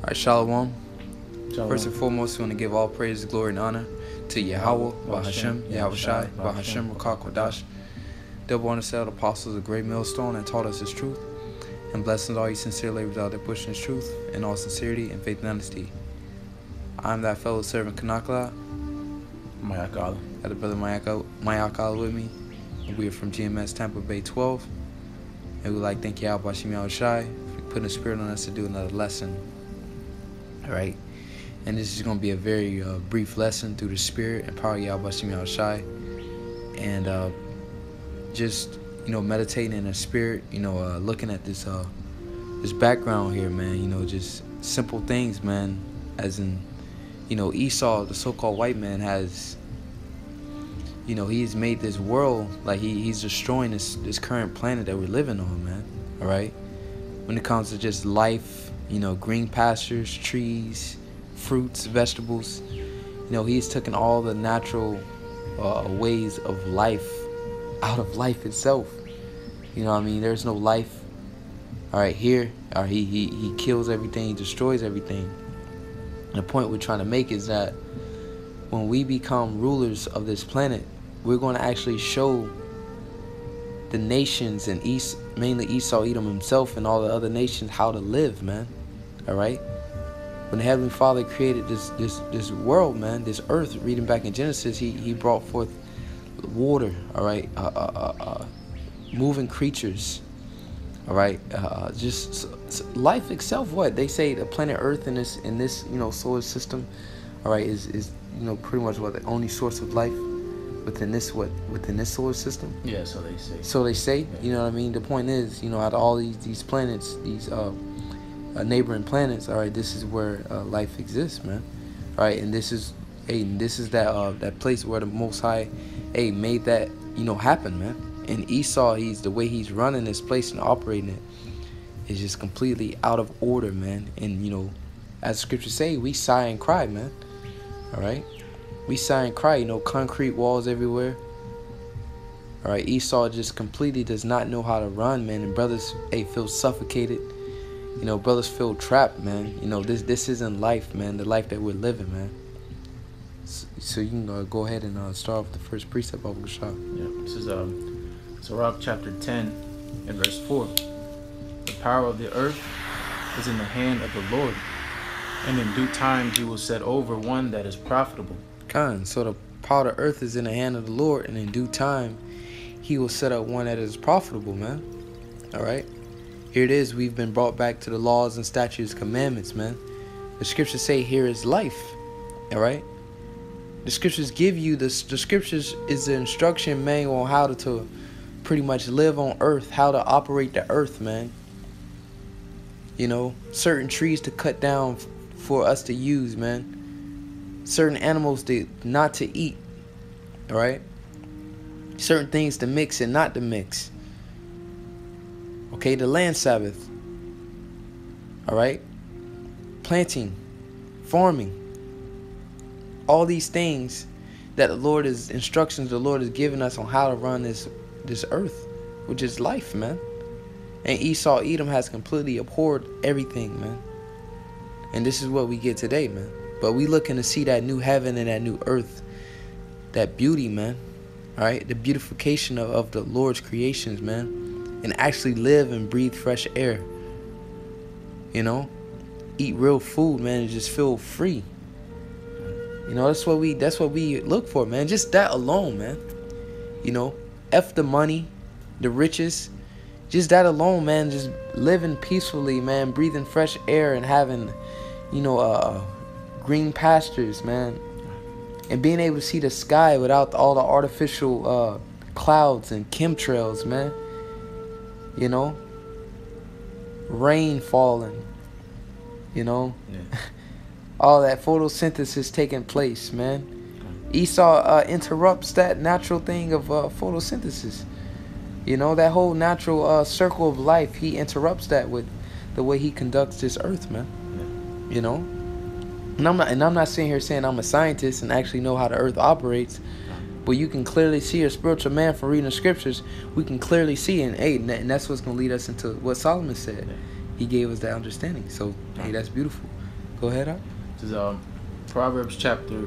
Alright, Shalom. Shalom. First and foremost, we want to give all praise, glory, and honor to YAHAWAH, YAHAWASHI, Rakah, double honor to the apostles of great MILLSTONE that taught us His truth, and blessings all you sincere laborers out there pushing His truth in all sincerity and faith and honesty. I'm that fellow servant Kanakla. Mayakala. Got the brother Mayakala with me. And we are from GMS Tampa Bay 12. And we'd like to thank YAHAWASHI for putting the spirit on us to do another lesson. Alright. And this is going to be a very brief lesson through the spirit and power of YAHAWASHI. And just, meditating in the spirit, looking at this background here, man, just simple things, man. As in, Esau, the so-called white man, has, he's made this world, like he's destroying this current planet that we're living on, man. All right. When it comes to just life, green pastures, trees, fruits, vegetables, he's taken all the natural ways of life out of life itself. There's no life. All right, here, he kills everything, he destroys everything. And the point we're trying to make is that when we become rulers of this planet, we're going to actually show the nations, and mainly Esau, Edom himself, and all the other nations how to live, man. All right. When the Heavenly Father created this world, man, this earth, reading back in Genesis, he brought forth water. All right. Moving creatures. All right. Just life itself. What they say, the planet Earth in this solar system, all right, is pretty much what the only source of life within this solar system. Yeah, so they say. So they say. Yeah. You know what I mean? The point is, out of all these planets, these neighboring planets, all right, this is where life exists, man. All right, and this is that place where the Most High made that happen, man. And Esau, the way he's running this place and operating it is just completely out of order, man. And as the scriptures say, we sigh and cry, man. All right, we sigh and cry. Concrete walls everywhere. All right, Esau just completely does not know how to run, man. And brothers, feel suffocated. Brothers feel trapped, man. This isn't life, man. The life that we're living, man. So you can go ahead and start with the first precept of the shop. Yeah, this is Sirach chapter 10 and verse 4. The power of the earth is in the hand of the Lord, and in due time He will set over one that is profitable. So the power of the earth is in the hand of the Lord, and in due time He will set up one that is profitable, man. All right. Here it is. We've been brought back to the laws and statutes, commandments, man. The scriptures say here is life. All right. The scriptures give you this. The scriptures is the instruction manual on how to pretty much live on earth, how to operate the earth, man. Certain trees to cut down for us to use, man. Certain animals not to eat. All right. Certain things to mix and not to mix. Okay, the land Sabbath. All right. Planting, farming. All these things that the Lord is instructions the Lord is giving us on how to run this earth, which is life, man. And Esau, Edom has completely abhorred everything, man. And this is what we get today, man. But we looking to see that new heaven and that new earth, that beauty, man. All right, the beautification of the Lord's creations, man, and actually live and breathe fresh air. Eat real food, man, and just feel free. That's what we look for, man. Just that alone, man. F the money, the riches, just that alone, man. Just living peacefully, man. Breathing fresh air and having, green pastures, man. And being able to see the sky without all the artificial clouds and chemtrails, man. Rain falling. Yeah. All that photosynthesis taking place, man. Esau interrupts that natural thing of photosynthesis. That whole natural circle of life, he interrupts that with the way he conducts this earth, man. Yeah. And I'm not sitting here saying I'm a scientist and actually know how the earth operates, but you can clearly see, a spiritual man, from reading the scriptures, we can clearly see, and that's what's going to lead us into what Solomon said. Yeah. He gave us that understanding. So, hey, that's beautiful. Go ahead, Up. This is Proverbs chapter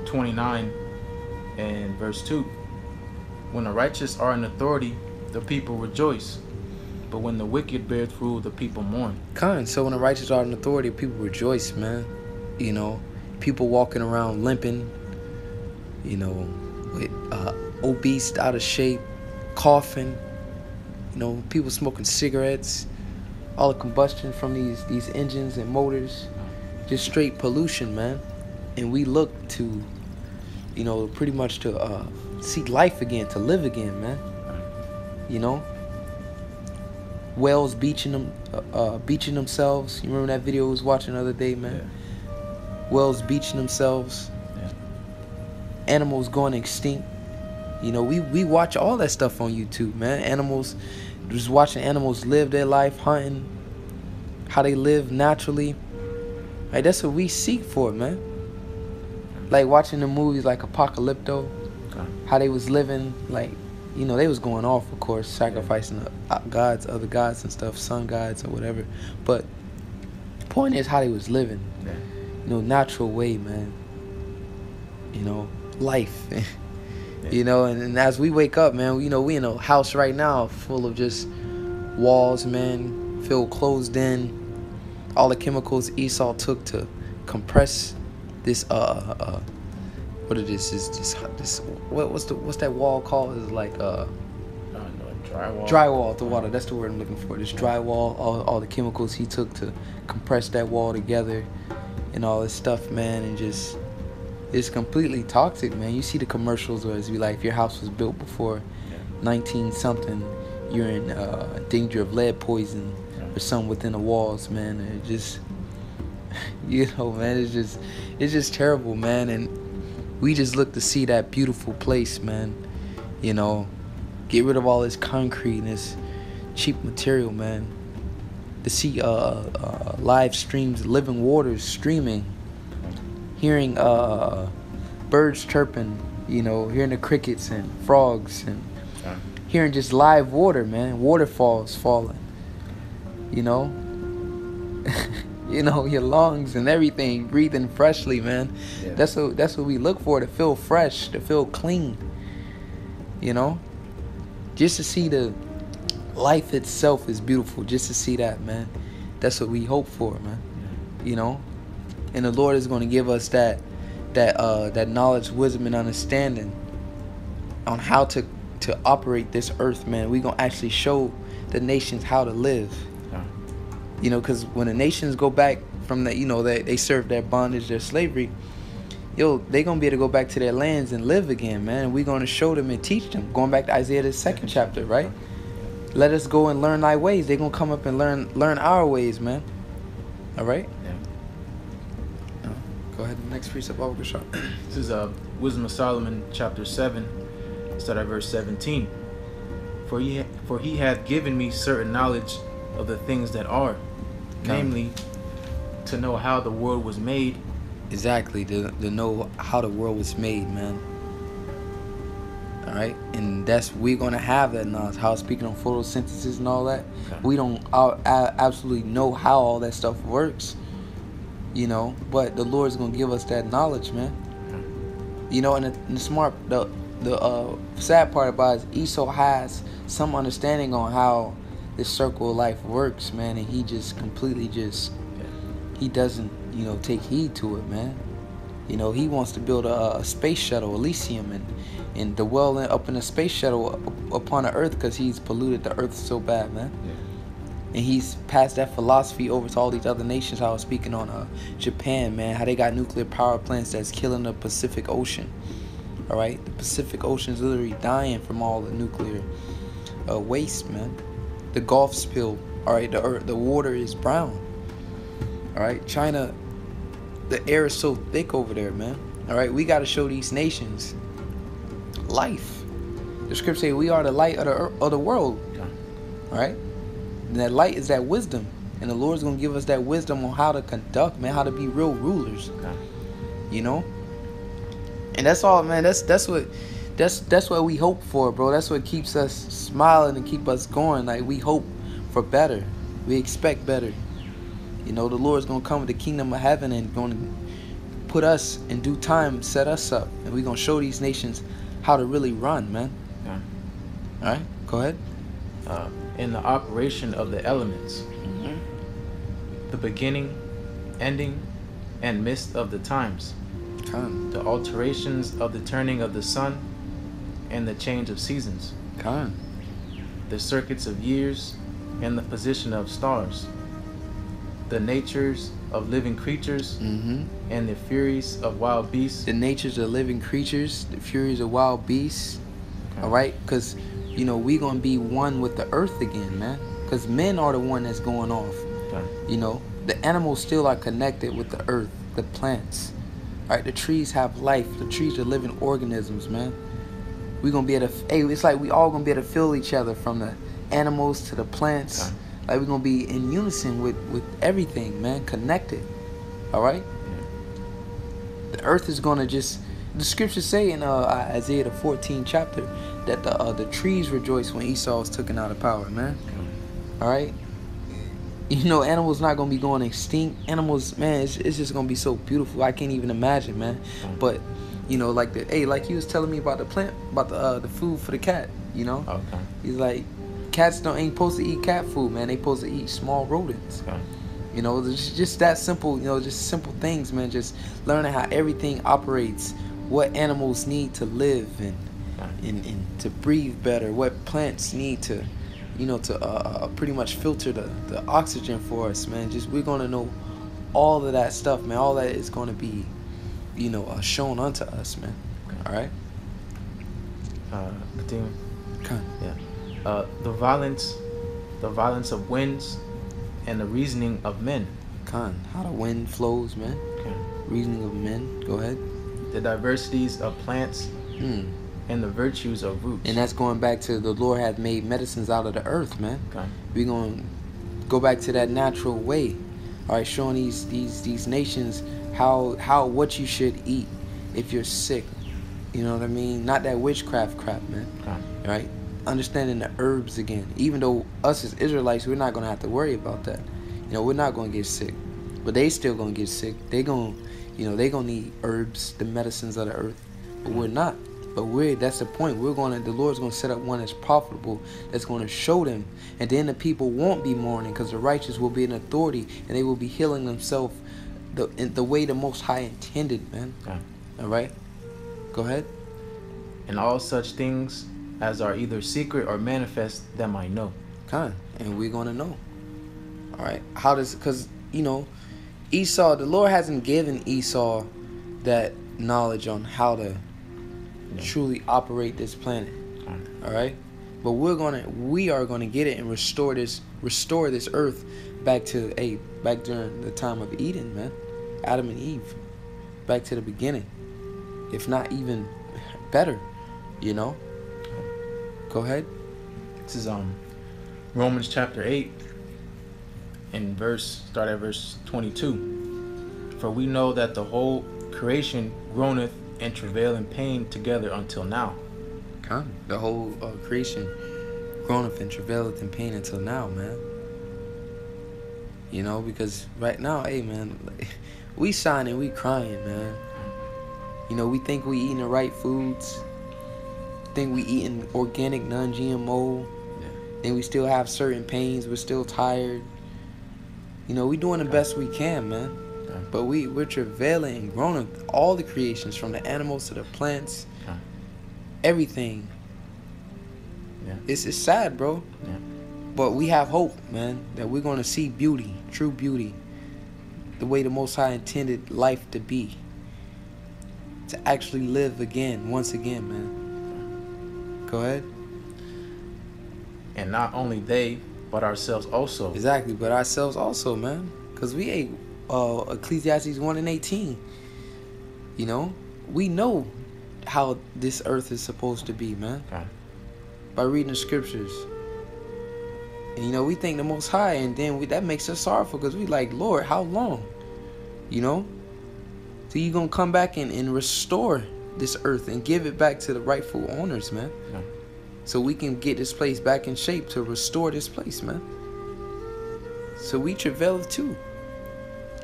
29 and verse 2. When the righteous are in authority, the people rejoice. But when the wicked beareth rule, the people mourn. So when the righteous are in authority, people rejoice, man. You know, people walking around limping, you know, with obese, out of shape, coughing, you know, people smoking cigarettes, all the combustion from these engines and motors, just straight pollution, man. And we look to, you know, pretty much to seek life again, to live again, man. You know, whales beaching themselves. You remember that video I was watching the other day, man? Yeah. Whales beaching themselves. Yeah. Animals going extinct. You know, we watch all that stuff on YouTube, man. Animals, just watching animals live their life, hunting, how they live naturally. Like, that's what we seek for, man. Like watching the movies like Apocalypto, how they was living, like, you know, they was going off, of course, sacrificing gods, other gods and stuff, sun gods or whatever. But the point is how they was living, you know, natural way, man. You know, life. You know, and as we wake up, man, you know, we in a house right now full of just walls, man, filled closed in. All the chemicals Esau took to compress this what it is this what's that wall called? It's like drywall. Drywall to water. That's the word I'm looking for. This drywall, all the chemicals he took to compress that wall together, and all this stuff, man, and just it's completely toxic, man. You see the commercials where it's be like, if your house was built before 19 something, you're in danger of lead poison or something within the walls, man. And it just, you know, man, it's just terrible, man. And we just look to see that beautiful place, man. You know, get rid of all this concrete and this cheap material, man. To see live streams, living waters streaming, hearing birds chirping, you know, hearing the crickets and frogs, and hearing just live water, man, waterfalls falling, you know. You know, your lungs and everything, breathing freshly, man. Yeah. That's what we look for, to feel fresh, to feel clean, you know. Just to see the life itself is beautiful, just to see that, man. That's what we hope for, man. You know. And the Lord is going to give us that knowledge, wisdom, and understanding on how to operate this earth, man. We're going to actually show the nations how to live. You know, because when the nations go back from that, you know, they serve their bondage, their slavery, they're going to be able to go back to their lands and live again, man. And we're going to show them and teach them. Going back to Isaiah, the 2nd chapter, right? Let us go and learn thy ways. They're going to come up and learn our ways, man. All right? Yeah. Go ahead. The next precept, Baba Shah. This is Wisdom of Solomon, chapter 7, start at verse 17. For he hath given me certain knowledge of the things that are, namely, to know how the world was made. Exactly, to know how the world was made, man. All right, and we're gonna have that knowledge. How, speaking on photosynthesis and all that, we don't absolutely know how all that stuff works, you know. But the Lord's gonna give us that knowledge, man. You know, and the sad part about it is Esau has some understanding on how this circle of life works, man, and he just completely he doesn't, you know, take heed to it, man. You know, he wants to build a space shuttle, Elysium, and dwell up in a space shuttle upon the earth, because he's polluted the earth so bad, man. And he's passed that philosophy over to all these other nations. I was speaking on Japan, man, how they got nuclear power plants that's killing the Pacific Ocean. All right, the Pacific Ocean is literally dying from all the nuclear waste, man. The Gulf spill, all right, the water is brown. All right, China, the air is so thick over there, man. All right, we got to show these nations life. The scripture say we are the light of the world. All right, and that light is that wisdom, and the Lord's gonna give us that wisdom on how to conduct, man, how to be real rulers. You know, and that's all, man. That's what we hope for, bro. That's what keeps us smiling and keep us going. Like, we hope for better. We expect better. You know, the Lord's going to come with the kingdom of heaven and going to put us in due time, set us up. And we're going to show these nations how to really run, man. Yeah. All right, go ahead. In the operation of the elements, the beginning, ending, and midst of the times, the alterations of the turning of the sun, and the change of seasons, the circuits of years, and the position of stars, the natures of living creatures, and the furies of wild beasts. The natures of living creatures, the furies of wild beasts. All right, because you know we gonna be one with the earth again, man. Because men are the one that's going off. You know, the animals still are connected with the earth, the plants. All right, the trees have life. The trees are living organisms, man. We gonna be able to. Hey, it's like we all gonna be able to feel each other, from the animals to the plants. Like we're gonna be in unison with everything, man. Connected. All right. The earth is gonna just. The scriptures say in Isaiah the 14th chapter that the trees rejoice when Esau was taken out of power, man. All right. You know, animals not gonna be going extinct. Animals, man, it's just gonna be so beautiful. I can't even imagine, man. But you know, like like he was telling me about the plant, about the food for the cat. You know, he's like, cats ain't supposed to eat cat food, man. They supposed to eat small rodents. You know, it's just that simple. You know, just simple things, man. Just learning how everything operates. What animals need to live and to breathe better. What plants need to, you know, to pretty much filter the oxygen for us, man. Just we're gonna know all of that stuff, man. All that is gonna be, you know, shown unto us, man. All right. Continue. Okay. The violence of winds, and the reasoning of men. How the wind flows, man. Reasoning of men. Go ahead. The diversities of plants, and the virtues of roots. And that's going back to the Lord hath made medicines out of the earth, man. We're going to go back to that natural way. All right, showing these nations how what you should eat if you're sick. You know what I mean? Not that witchcraft crap, man. All right? Understanding the herbs again. Even though us as Israelites, we're not going to have to worry about that. You know, we're not going to get sick. But they still going to get sick. They going to, you know, they going to need herbs, the medicines of the earth. But we're not. But that's the point. The Lord's going to set up one that's profitable, that's going to show them. And then the people won't be mourning, because the righteous will be in authority, and they will be healing themselves the way the Most High intended, man. All right? Go ahead. And all such things as are either secret or manifest, them I know. And we're going to know. All right? Because, you know, Esau, the Lord hasn't given Esau that knowledge on how to truly operate this planet. All right? But we are gonna get it and restore this earth back during the time of Eden, man. Adam and Eve. Back to the beginning. If not even better, you know? Go ahead. This is Romans chapter 8 and start at verse 22. For we know that the whole creation groaneth and travail in pain together until now. The whole creation groaneth and travaileth in pain until now, man. You know, because right now, hey, man, we signing, we crying, man. You know, we think we eating the right foods. Think we eating organic, non-GMO. And we still have certain pains. We're still tired. You know, we doing the best we can, man. But we're travailing and groaning. All the creations, from the animals to the plants, everything. It's sad, bro. But we have hope, man, that we're going to see beauty, true beauty, the way the Most High intended life to be, to actually live again, once again, man. Go ahead. And not only they, but ourselves also. Exactly, but ourselves also, man. Because we ate Ecclesiastes 1:18. You know, we know how this earth is supposed to be, man. By reading the scriptures. And, you know, we think the Most High, and then that makes us sorrowful, because we like, Lord, how long? You know? So you going to come back and restore this earth and give it back to the rightful owners, man. So we can get this place back in shape to restore this place, man. So we travail too.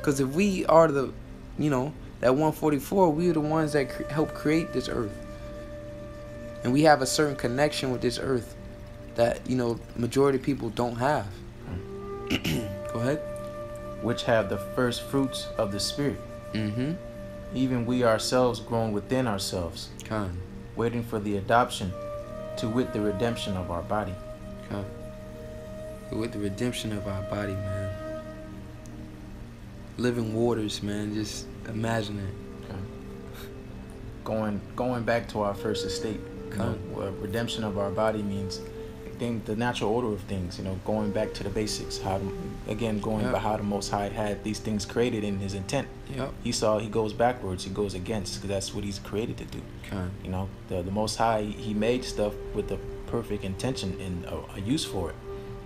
Because if we are the, that 144, we are the ones that help create this earth. And we have a certain connection with this earth that, majority of people don't have. Go ahead. Which have the first fruits of the Spirit. Mm-hmm. Even we ourselves grown within ourselves, waiting for the adoption, to wit the redemption of our body. With the redemption of our body, man. Living waters, man. Just imagine it. Going back to our first estate. Redemption of our body means the natural order of things. Going back to the basics. By how the Most High had these things created in His intent. Yep. He goes backwards. He goes against, because that's what He's created to do. The Most High, He made stuff with the perfect intention and a use for it,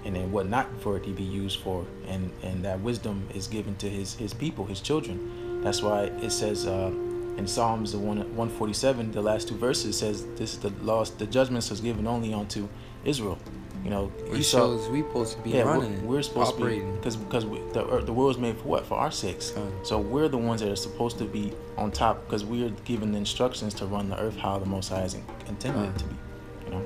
and then what not for it to be used for, and that wisdom is given to His people, His children. That's why it says in Psalms 147, the last two verses says, "This is the laws, the judgments was given only unto Israel." Which shows we supposed to be running. We're supposed operating. to be, because the world was made for what? For our sakes. So we're the ones that are supposed to be on top, because we are given the instructions to run the earth how the Most High is intended it to be. Man.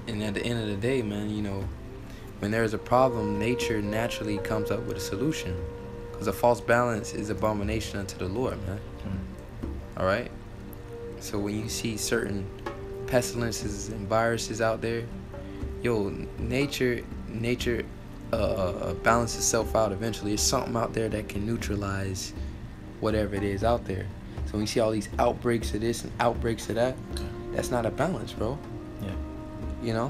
And at the end of the day, man, when there's a problem, nature naturally comes up with a solution. Because a false balance is abomination unto the Lord, man. All right? So when you see certain pestilences and viruses out there, nature balances itself out eventually. There's something out there that can neutralize whatever it is out there. So when you see all these outbreaks of this and outbreaks of that, that's not a balance, bro. Yeah.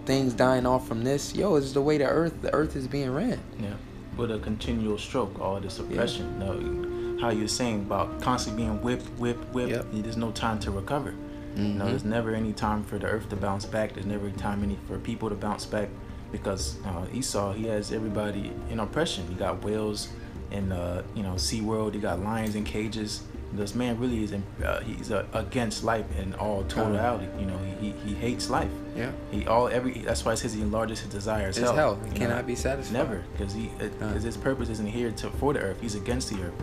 Things dying off from this. It's the way the earth is being ran. Yeah. With a continual stroke, all this oppression. How you're saying about constantly being whipped. Yep. There's no time to recover. There's never any time for the earth to bounce back. There's never time for people to bounce back, because Esau, he has everybody in oppression. You got whales in SeaWorld. You got lions in cages. This man really is he's against life in all totality. He hates life. Yeah. That's why it says he enlarges his desires. It's hell. He cannot be satisfied. Never, because his purpose isn't here for the earth. He's against the earth,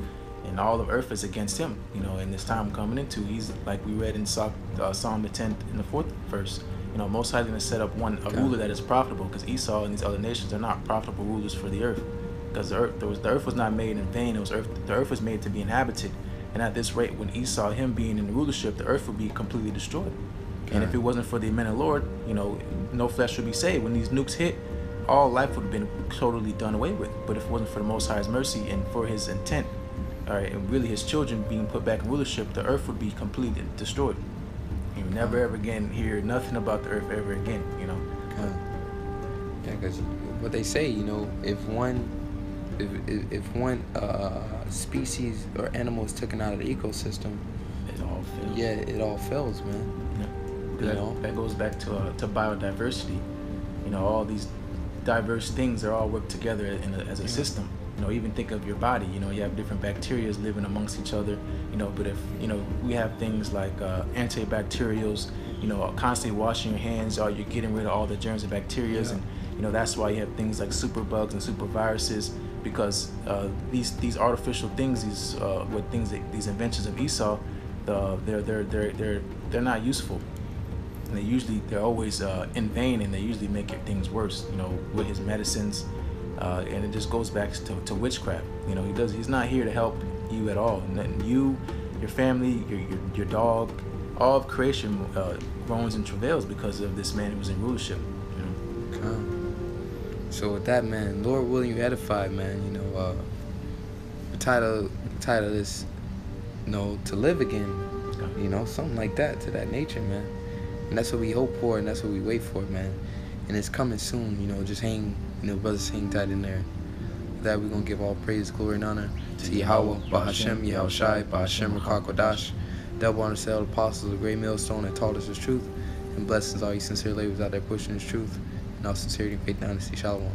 and all of earth is against him. In this time coming into, he's like we read in Psalm the 10th in the 4th verse. Most High is going to set up a ruler that is profitable, because Esau and these other nations are not profitable rulers for the earth, because the earth was not made in vain. The earth was made to be inhabited. And at this rate, when Esau, him being in the rulership, the earth would be completely destroyed. And if it wasn't for the men of the Lord, no flesh would be saved. When these nukes hit, all life would have been totally done away with. But if it wasn't for the Most High's mercy and for His intent, and really His children being put back in rulership, the earth would be completely destroyed. You never ever again hear nothing about the earth ever again. Yeah, because what they say, if one species or animal is taken out of the ecosystem, it all fails. Yeah, it all fails, man. That goes back to biodiversity. All these diverse things are all work together as a system. Even think of your body. You have different bacteria living amongst each other. But if we have things like antibacterials. Constantly washing your hands, or you're getting rid of all the germs and bacteria, and that's why you have things like superbugs and super viruses, because these artificial things, these inventions of Esau, they're not useful. And they're always in vain, and they usually make things worse. With his medicines, and it just goes back to witchcraft. He's not here to help you at all. And you, your family, your dog, all of creation groans and travails because of this man who was in rulership. So with that, man, Lord willing, you edified, man. The title is, to live again. Something like that, to that nature, man. And that's what we hope for, and that's what we wait for, man. And it's coming soon. Just hang, brothers, hang tight in there. With that, we're gonna give all praise, glory, and honor to YAHAWAH, BaHashem, YAHAWASHI, BaHashem, Rakakwadash. Double honor to all the apostles of the great millstone that taught us His truth, and blessings all you sincere laborers out there pushing His truth, and all sincerity and faith and honesty. Shalom.